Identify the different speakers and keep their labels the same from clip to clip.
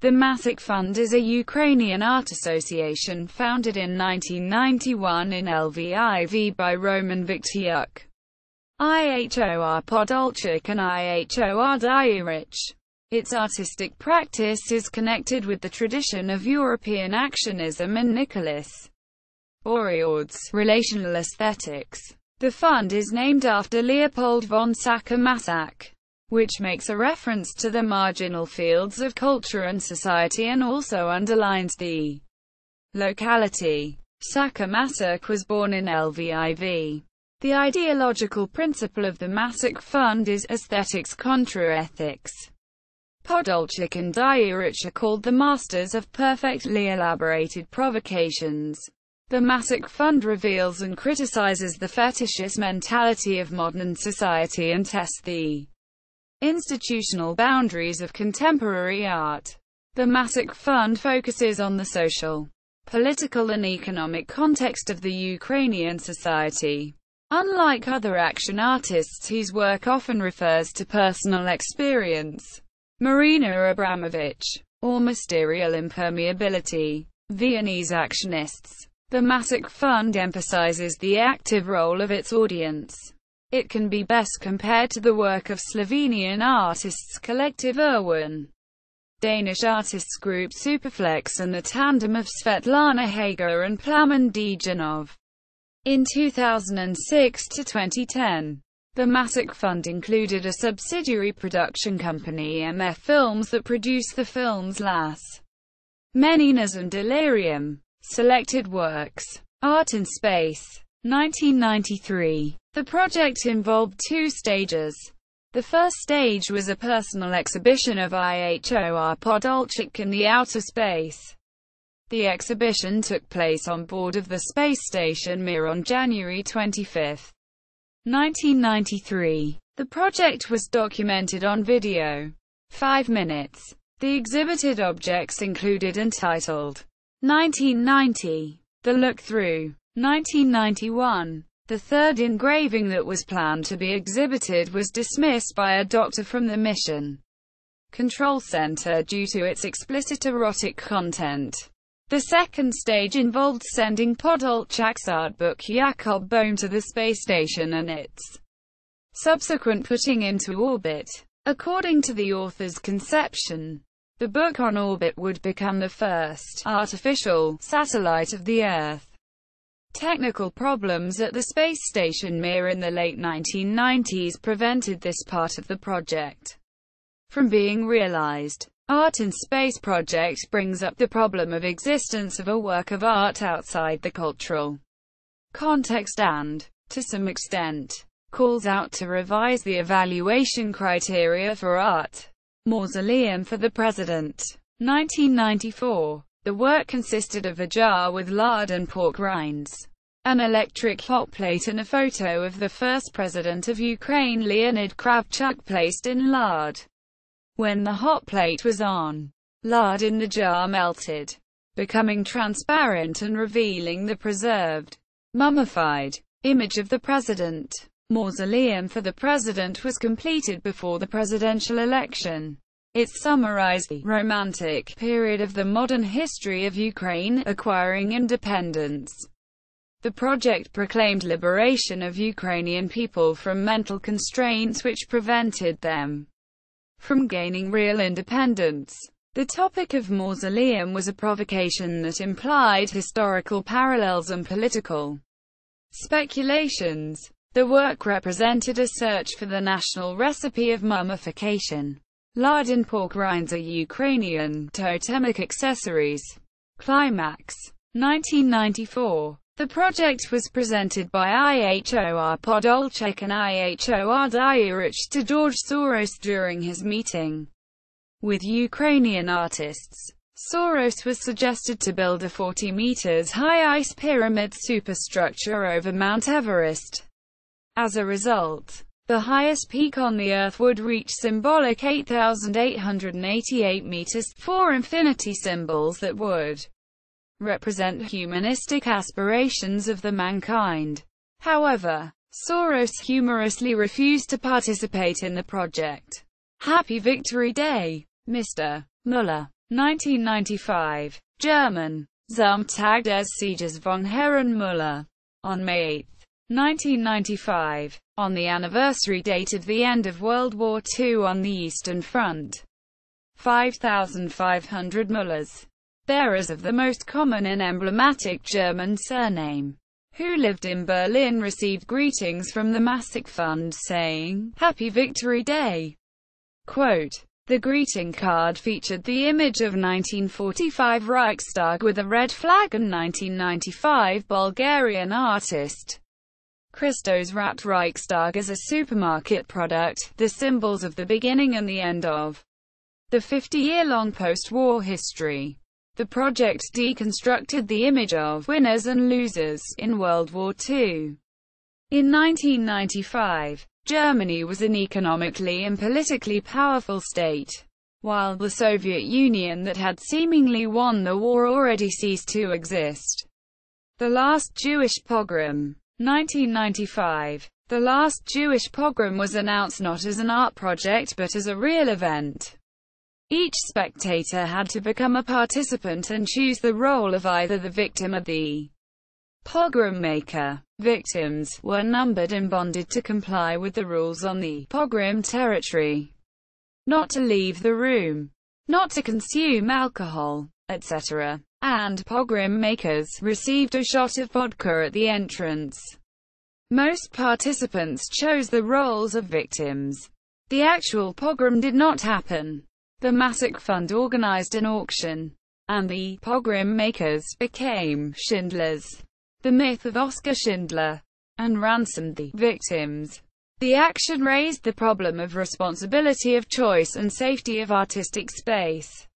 Speaker 1: The Masoch Fund is a Ukrainian art association founded in 1991 in Lviv by Roman Viktyuk, Ihor Podolchak and Ihor Dyurych. Its artistic practice is connected with the tradition of European actionism and Nicolas Bourriaud's relational aesthetics. The fund is named after Leopold von Sacher-Masoch, which makes a reference to the marginal fields of culture and society and also underlines the locality. Sacher-Masoch was born in Lviv. The ideological principle of the Masoch Fund is aesthetics contra ethics. Podolchak and Dyurych are called the masters of perfectly elaborated provocations. The Masoch Fund reveals and criticizes the fetishist mentality of modern society and tests the institutional boundaries of contemporary art. The Masoch Fund focuses on the social, political and economic context of the Ukrainian society. Unlike other action artists whose work often refers to personal experience, Marina Abramović, or mysterial impermeability, Viennese Actionists, the Masoch Fund emphasizes the active role of its audience. It can be best compared to the work of Slovenian artists collective IRWIN, Danish artists group Superflex and the tandem of Svetlana Heger and Plamen Dejanov. In 2006 to 2010, the Masoch Fund included a subsidiary production company MF Films that produced the films Las Meninas and Delirium. Selected works. Art in Space. 1993. The project involved two stages. The first stage was a personal exhibition of Ihor Podolchak in the outer space. The exhibition took place on board of the space station Mir on January 25, 1993. The project was documented on video. 5 minutes. The exhibited objects included entitled 1990, The Look-Through. 1991. The third engraving that was planned to be exhibited was dismissed by a doctor from the Mission Control Center due to its explicit erotic content. The second stage involved sending Podolchak's art book Jakob Bohm to the space station and its subsequent putting into orbit. According to the author's conception, the book on orbit would become the first artificial satellite of the Earth. Technical problems at the space station Mir in the late 1990s prevented this part of the project from being realized. Art in Space project brings up the problem of existence of a work of art outside the cultural context and, to some extent, calls out to revise the evaluation criteria for art. Mausoleum for the President. 1994. The work consisted of a jar with lard and pork rinds, an electric hot plate and a photo of the first president of Ukraine Leonid Kravchuk placed in lard. When the hot plate was on, lard in the jar melted, becoming transparent and revealing the preserved, mummified image of the president. Mausoleum for the President was completed before the presidential election. It summarized the romantic period of the modern history of Ukraine acquiring independence. The project proclaimed liberation of Ukrainian people from mental constraints which prevented them from gaining real independence. The topic of Mausoleum was a provocation that implied historical parallels and political speculations. The work represented a search for the national recipe of mummification. Lard and pork rinds are Ukrainian totemic accessories. Climax. 1994. The project was presented by Ihor Podolchak and Ihor Dyurych to George Soros during his meeting with Ukrainian artists. Soros was suggested to build a 40 meters high ice pyramid superstructure over Mount Everest. As a result, the highest peak on the Earth would reach symbolic 8,888 meters, 4 infinity symbols that would represent humanistic aspirations of the mankind. However, Soros humorously refused to participate in the project. Happy Victory Day, Mr. Muller. 1995. German. Zum Tag des Sieges von Herrenmüller. On May 8, 1995, on the anniversary date of the end of World War II on the Eastern Front. 5,500 Müllers, bearers of the most common and emblematic German surname, who lived in Berlin, received greetings from the Masoch Fund saying, "Happy Victory Day." Quote, the greeting card featured the image of 1945 Reichstag with a red flag and 1995 Bulgarian artist Christos wrapped Reichstag as a supermarket product, the symbols of the beginning and the end of the 50-year-long post-war history. The project deconstructed the image of winners and losers in World War II. In 1995, Germany was an economically and politically powerful state, while the Soviet Union that had seemingly won the war already ceased to exist. The Last Jewish Pogrom. 1995. The Last Jewish Pogrom was announced not as an art project but as a real event. Each spectator had to become a participant and choose the role of either the victim or the pogrom maker. Victims were numbered and bonded to comply with the rules on the pogrom territory, not to leave the room, not to consume alcohol, etc. And pogrom makers received a shot of vodka at the entrance. Most participants chose the roles of victims. The actual pogrom did not happen. The Masoch Fund organized an auction, and the pogrom makers became Schindlers, the myth of Oskar Schindler, and ransomed the victims. The action raised the problem of responsibility of choice and safety of artistic space.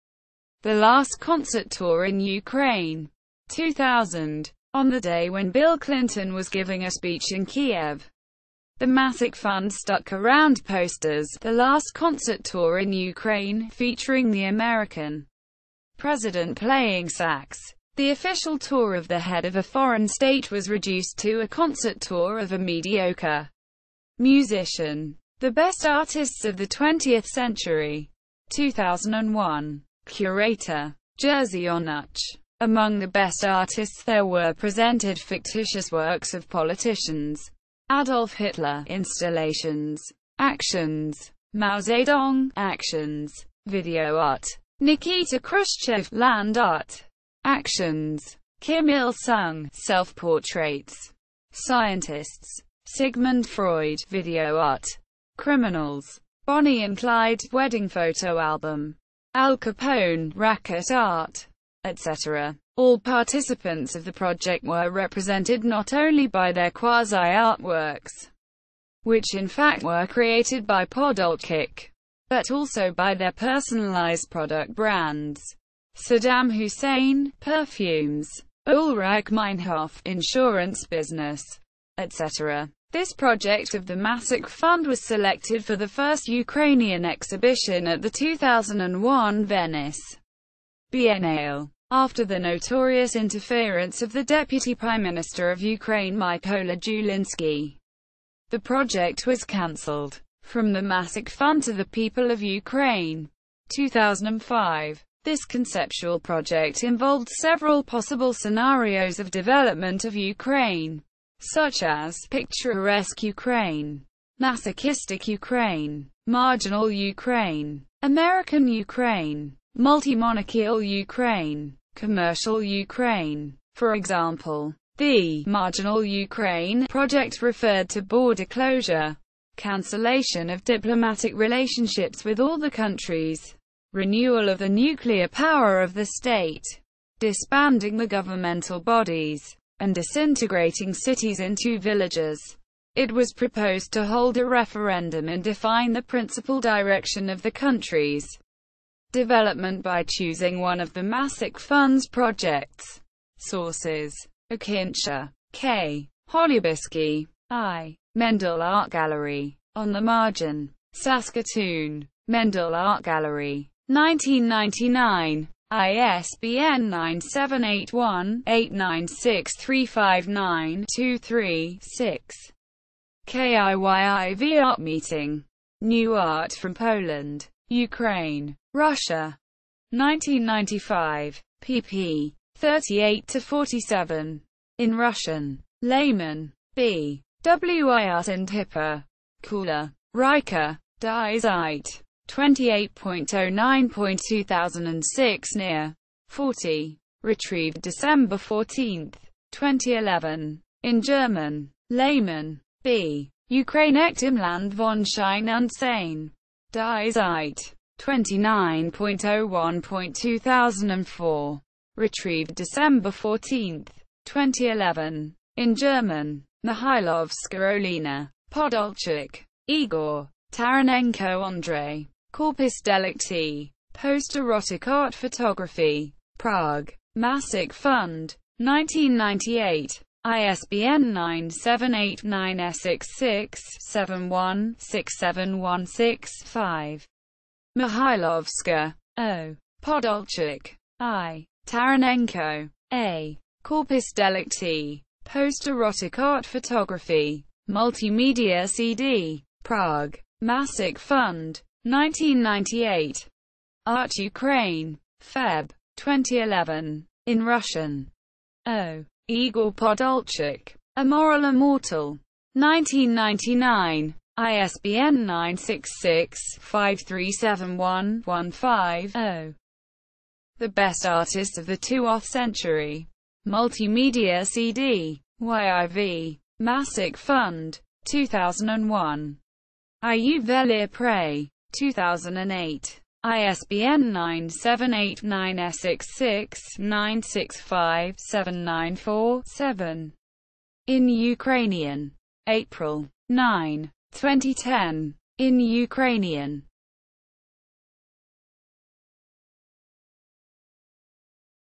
Speaker 1: The last concert tour in Ukraine. 2000. On the day when Bill Clinton was giving a speech in Kiev, the Masoch Fund stuck around posters, "The Last Concert Tour in Ukraine," featuring the American president playing sax. The official tour of the head of a foreign state was reduced to a concert tour of a mediocre musician. The best artists of the 20th century. 2001. Curator. Jerzy Onuch. Among the best artists there were presented fictitious works of politicians, Adolf Hitler, installations, actions, Mao Zedong, actions, video art, Nikita Khrushchev, land art, actions, Kim Il-sung, self-portraits, scientists, Sigmund Freud, video art, criminals, Bonnie and Clyde, wedding photo album, Al Capone, racket art, etc. All participants of the project were represented not only by their quasi-artworks, which in fact were created by Podolchak, but also by their personalized product brands. Saddam Hussein, perfumes, Ulrich Meinhof, insurance business, etc. This project of the Masoch Fund was selected for the first Ukrainian exhibition at the 2001 Venice Biennale. After the notorious interference of the Deputy Prime Minister of Ukraine Mykola Julinsky, the project was cancelled. From the Masoch Fund to the People of Ukraine. 2005. This conceptual project involved several possible scenarios of development of Ukraine, such as picturesque Ukraine, masochistic Ukraine, marginal Ukraine, American Ukraine, multi-monarchical Ukraine, commercial Ukraine. For example, the marginal Ukraine project referred to border closure, cancellation of diplomatic relationships with all the countries, renewal of the nuclear power of the state, disbanding the governmental bodies, and disintegrating cities into villages. It was proposed to hold a referendum and define the principal direction of the country's development by choosing one of the Masoch Fund's projects. Sources: Akincha, K. Holubisky, I. Mendel Art Gallery. On the Margin. Saskatoon. Mendel Art Gallery. 1999. ISBN 978-1-896-359-23-6. KIYIV Art Meeting. New Art from Poland, Ukraine, Russia. 1995. pp. 38-47. In Russian. Layman. B. Wirt and Hipper. Kula. Riker. Die Zeit. 28.09.2006 near 40. Retrieved December 14, 2011. In German. Layman. B. Ukraine im Land von Schein und Sein. Die Zeit. 29.01.2004. Retrieved December 14, 2011. In German. Mihailovska Olena. Podolchak. Ihor. Taranenko Andrei. Corpus Delicti. Post-erotic art photography. Prague. Masoch Fund. 1998. ISBN 9789667167165. Mihailovska. O. Podolchak. I. Taranenko. A. Corpus Delicti. Post-erotic art photography. Multimedia CD. Prague. Masoch Fund. 1998. Art Ukraine. Feb. 2011. In Russian. O. Igor Podolchak. A Moral Immortal. 1999. ISBN 966-5371-15-0. The Best Artists of the 20th Century. Multimedia CD. YIV. Masoch Fund. 2001. Iu Velir Prey. 2008. ISBN 9789669657947. In Ukrainian. April 9, 2010. In Ukrainian.